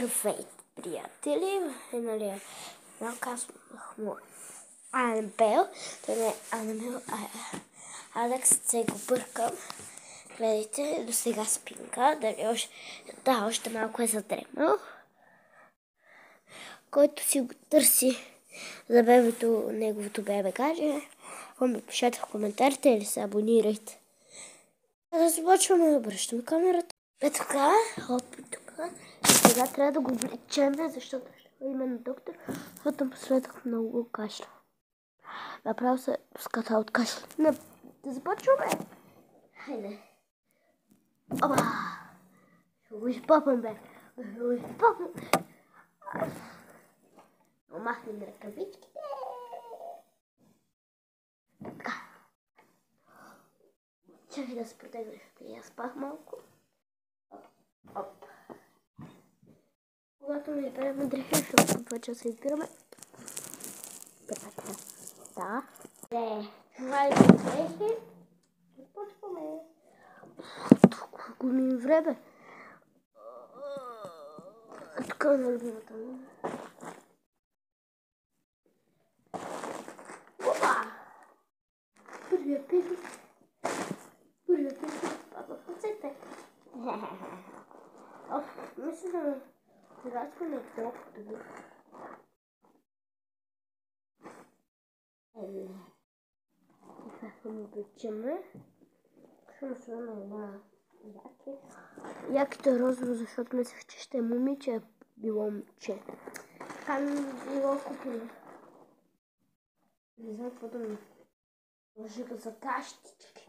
Здравейте, приятели! Нали, казвах му Анабел. Той не е Анабел, а е Алекс. Се го бъркам. Гледайте, до сега спинка. Още малко е задремал. Който си го търси за бебето, неговото бебе каже, ми пишете в коментарите или се абонирайте. Да започваме да обръщаме камерата. Така, хоп, тук. Сега трябва да го влечем, защото има на доктор, защото напоследък много кашля. Направо се ската от кашля. Да започваме. Хайде. Оба! Ще го изпъпам, бе. Ще го изпъпам. Махнем ръкавичките. Така. Чакай да се протегна, защото и аз спах малко. Оп. Когато ми изберем дрехи, защото това часа избираме. Така. Да. Това е дрехи. Започваме. Колко ми време. Така на любимата ми. Опа! Първия пилик. Папа в ръцете. Мисля да разпане доктор. Така му обичаме. Ще сложим една яки. Якито е розово, защото мислех, че ще е момиче, е било момче. Така ми било купено. Не знам какво да ми лъжи го за кащички.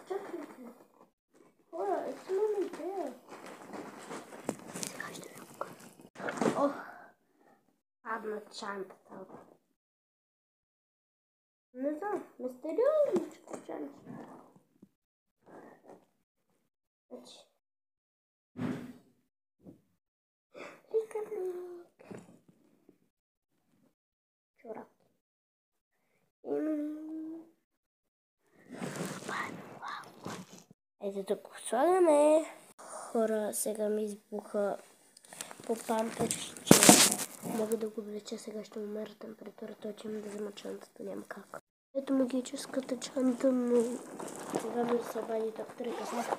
Чакайте. Хора, имам идея. Сега ще ви го кажа. Падна чантата. Не знам, мистериозничко чанче. Ликавник. Чорап. Ето да го слагаме. Хора, сега ми избуха по памперс, че мога да го влеча. Сега ще умера температурата, че има да взема чантата, няма как. Ето магическата чанта, но сега ми се обади доктор и каза,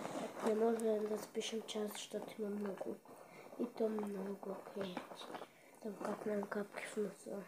не може да запишем час, защото има много. И то много клиенти. Да го капнем капки в носа.